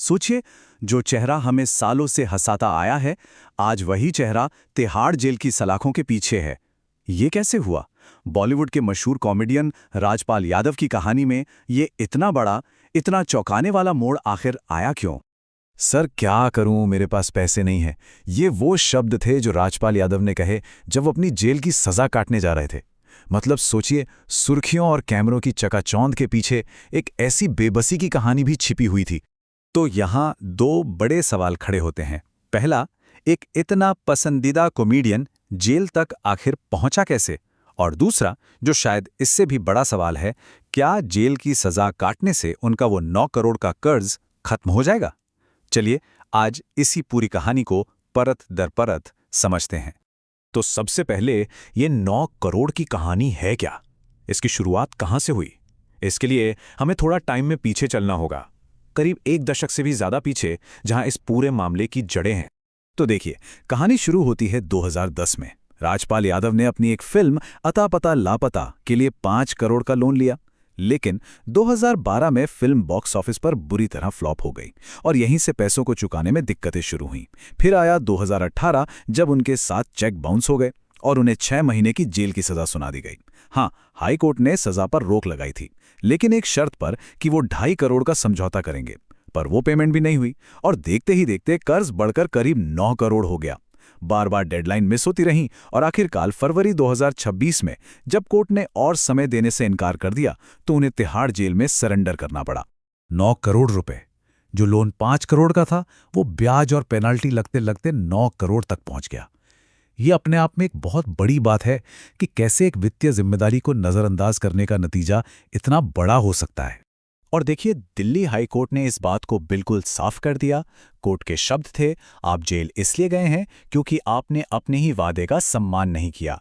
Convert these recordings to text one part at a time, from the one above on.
सोचिए, जो चेहरा हमें सालों से हंसाता आया है, आज वही चेहरा तिहाड़ जेल की सलाखों के पीछे है। ये कैसे हुआ? बॉलीवुड के मशहूर कॉमेडियन राजपाल यादव की कहानी में ये इतना बड़ा, इतना चौंकाने वाला मोड़ आखिर आया क्यों? सर क्या करूं, मेरे पास पैसे नहीं है। ये वो शब्द थे जो राजपाल यादव ने कहे जब वो अपनी जेल की सजा काटने जा रहे थे। मतलब सोचिए, सुर्खियों और कैमरों की चकाचौंध के पीछे एक ऐसी बेबसी की कहानी भी छिपी हुई थी। तो यहाँ दो बड़े सवाल खड़े होते हैं। पहला, एक इतना पसंदीदा कॉमेडियन जेल तक आखिर पहुंचा कैसे? और दूसरा, जो शायद इससे भी बड़ा सवाल है, क्या जेल की सजा काटने से उनका वो 9 करोड़ का कर्ज खत्म हो जाएगा? चलिए, आज इसी पूरी कहानी को परत दर परत समझते हैं। तो सबसे पहले, ये 9 करोड़ की कहानी है क्या? इसकी शुरुआत कहाँ से हुई? इसके लिए हमें थोड़ा टाइम में पीछे चलना होगा, करीब 1 दशक से भी ज्यादा पीछे, जहां इस पूरे मामले की जड़ें हैं। तो देखिए, कहानी शुरू होती है 2010 में। राजपाल यादव ने अपनी एक फिल्म अता पता लापता के लिए 5 करोड़ का लोन लिया, लेकिन 2012 में फिल्म बॉक्स ऑफिस पर बुरी तरह फ्लॉप हो गई और यहीं से पैसों को चुकाने में दिक्कतें शुरू हुईं। फिर आया 2018, जब उनके साथ चेक बाउंस हो गए और उन्हें 6 महीने की जेल की सजा सुना दी गई। हाँ, हाई कोर्ट ने सजा पर रोक लगाई थी, लेकिन एक शर्त पर कि वो 2.5 करोड़ का समझौता करेंगे। पर वो पेमेंट भी नहीं हुई और देखते ही देखते कर्ज बढ़कर करीब 9 करोड़ हो गया। बार बार डेडलाइन मिस होती रही और आखिरकार फरवरी 2026 में जब कोर्ट ने और समय देने से इनकार कर दिया, तो उन्हें तिहाड़ जेल में सरेंडर करना पड़ा। 9 करोड़ रुपए, जो लोन 5 करोड़ का था, वो ब्याज और पेनल्टी लगते लगते 9 करोड़ तक पहुंच गया। ये अपने आप में एक बहुत बड़ी बात है कि कैसे एक वित्तीय जिम्मेदारी को नजरअंदाज करने का नतीजा इतना बड़ा हो सकता है। और देखिए, दिल्ली हाई कोर्ट ने इस बात को बिल्कुल साफ कर दिया। कोर्ट के शब्द थे, आप जेल इसलिए गए हैं क्योंकि आपने अपने ही वादे का सम्मान नहीं किया।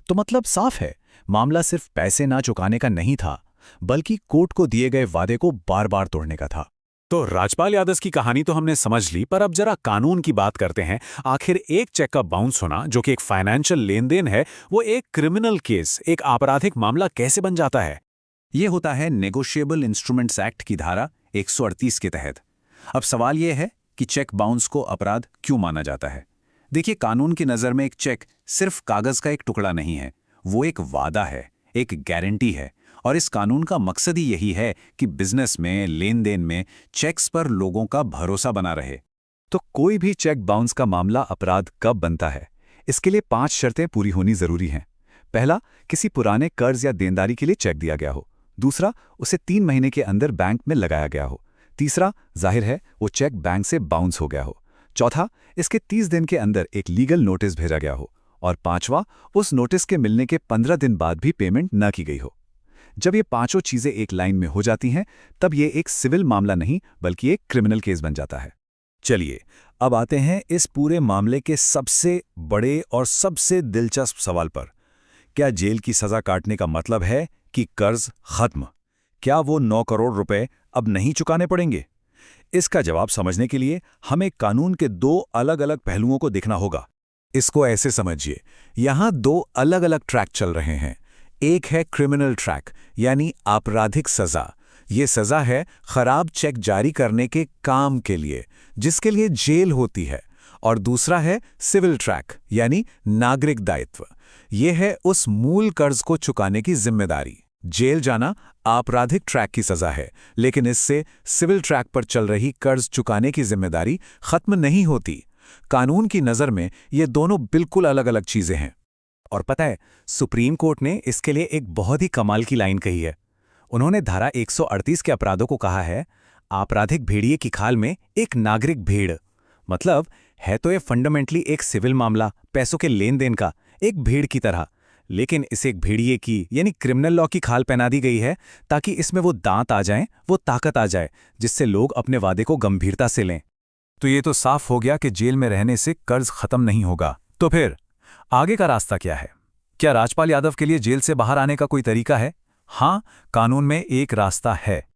तो मतलब साफ है, मामला सिर्फ पैसे ना चुकाने का नहीं था, बल्कि कोर्ट को दिए गए वादे को बार बार तोड़ने का था। तो राजपाल यादव की कहानी तो हमने समझ ली, पर अब जरा कानून की बात करते हैं। आखिर एक चेक का बाउंस होना, जो कि एक फाइनेंशियल लेन देन है, वो एक क्रिमिनल केस, एक आपराधिक मामला कैसे बन जाता है? ये होता है नेगोशिएबल इंस्ट्रूमेंट्स एक्ट की धारा 138 के तहत। अब सवाल यह है कि चेक बाउंस को अपराध क्यों माना जाता है। देखिए, कानून की नज़र में एक चेक सिर्फ कागज़ का एक टुकड़ा नहीं है, वो एक वादा है, एक गारंटी है। और इस कानून का मकसद ही यही है कि बिजनेस में, लेन देन में चेक्स पर लोगों का भरोसा बना रहे। तो कोई भी चेक बाउंस का मामला अपराध कब बनता है? इसके लिए 5 शर्तें पूरी होनी जरूरी हैं। पहला, किसी पुराने कर्ज या देनदारी के लिए चेक दिया गया हो। दूसरा, उसे 3 महीने के अंदर बैंक में लगाया गया हो। तीसरा, जाहिर है वो चेक बैंक से बाउंस हो गया हो। चौथा, इसके 30 दिन के अंदर एक लीगल नोटिस भेजा गया हो। और पांचवा, उस नोटिस के मिलने के 15 दिन बाद भी पेमेंट न की गई हो। जब ये पांचों चीजें एक लाइन में हो जाती हैं, तब ये एक सिविल मामला नहीं बल्कि एक क्रिमिनल केस बन जाता है। चलिए, अब आते हैं इस पूरे मामले के सबसे बड़े और सबसे दिलचस्प सवाल पर। क्या जेल की सजा काटने का मतलब है कि कर्ज खत्म? क्या वो 9 करोड़ रुपए अब नहीं चुकाने पड़ेंगे? इसका जवाब समझने के लिए हमें कानून के 2 अलग-अलग पहलुओं को देखना होगा। इसको ऐसे समझिए, यहां 2 अलग-अलग ट्रैक चल रहे हैं। एक है क्रिमिनल ट्रैक, यानी आपराधिक सजा। ये सजा है खराब चेक जारी करने के काम के लिए, जिसके लिए जेल होती है। और दूसरा है सिविल ट्रैक, यानी नागरिक दायित्व। ये है उस मूल कर्ज को चुकाने की जिम्मेदारी। जेल जाना आपराधिक ट्रैक की सजा है, लेकिन इससे सिविल ट्रैक पर चल रही कर्ज चुकाने की जिम्मेदारी खत्म नहीं होती। कानून की नज़र में ये दोनों बिल्कुल अलग-अलग चीजें हैं। और पता है, सुप्रीम कोर्ट ने इसके लिए एक बहुत ही कमाल की लाइन कही है। उन्होंने धारा 138 के अपराधों को कहा है, आपराधिक भेड़िए की खाल में एक नागरिक भेड़। मतलब है तो ये फंडामेंटली एक सिविल मामला, पैसों के लेन देन का, एक भेड़ की तरह, लेकिन इसे एक भेड़िए की यानी क्रिमिनल लॉ की खाल पहना दी गई है, ताकि इसमें वो दांत आ जाएं, वो ताकत आ जाए, जिससे लोग अपने वादे को गंभीरता से लें। तो ये तो साफ हो गया कि जेल में रहने से कर्ज खत्म नहीं होगा। तो फिर आगे का रास्ता क्या है? क्या राजपाल यादव के लिए जेल से बाहर आने का कोई तरीका है? हाँ, कानून में एक रास्ता है।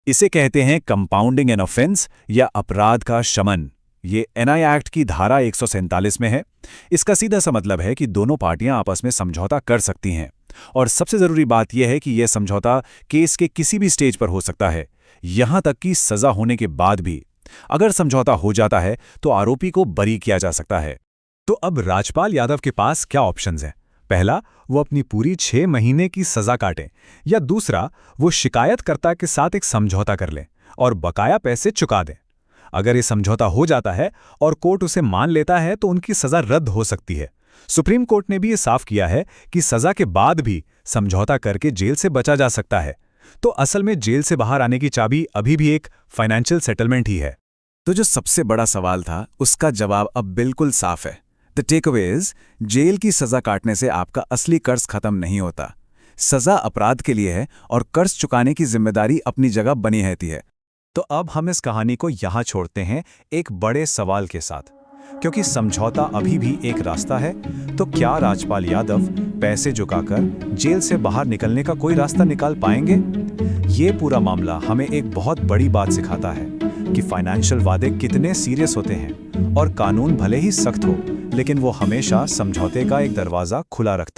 इसे कहते हैं कंपाउंडिंग एन ऑफेंस या अपराध का शमन। ये एनआई एक्ट की धारा 147 में है। इसका सीधा सा मतलब है कि दोनों पार्टियां आपस में समझौता कर सकती हैं। और सबसे जरूरी बात यह है कि यह समझौता केस के किसी भी स्टेज पर हो सकता है, यहां तक कि सजा होने के बाद भी। अगर समझौता हो जाता है तो आरोपी को बरी किया जा सकता है। तो अब राजपाल यादव के पास क्या ऑप्शंस हैं? पहला, वो अपनी पूरी 6 महीने की सजा काटें, या दूसरा, वो शिकायतकर्ता के साथ एक समझौता कर लें और बकाया पैसे चुका दें। अगर ये समझौता हो जाता है और कोर्ट उसे मान लेता है तो उनकी सजा रद्द हो सकती है। सुप्रीम कोर्ट ने भी ये साफ किया है कि सजा के बाद भी समझौता करके जेल से बचा जा सकता है। तो असल में जेल से बाहर आने की चाबी अभी भी एक फाइनेंशियल सेटलमेंट ही है। तो जो सबसे बड़ा सवाल था उसका जवाब अब बिल्कुल साफ है। द टेकअवे इज, जेल की सजा काटने से आपका असली कर्ज खत्म नहीं होता। सजा अपराध के लिए है और कर्ज चुकाने की जिम्मेदारी अपनी जगह बनी रहती है। तो अब हम इस कहानी को यहाँ छोड़ते हैं एक बड़े सवाल के साथ, क्योंकि समझौता अभी भी एक रास्ता है। तो क्या राजपाल यादव पैसे चुकाकर जेल से बाहर निकलने का कोई रास्ता निकाल पाएंगे? ये पूरा मामला हमें एक बहुत बड़ी बात सिखाता है कि फाइनेंशियल वादे कितने सीरियस होते हैं और कानून भले ही सख्त हो, लेकिन वो हमेशा समझौते का एक दरवाज़ा खुला रखता है।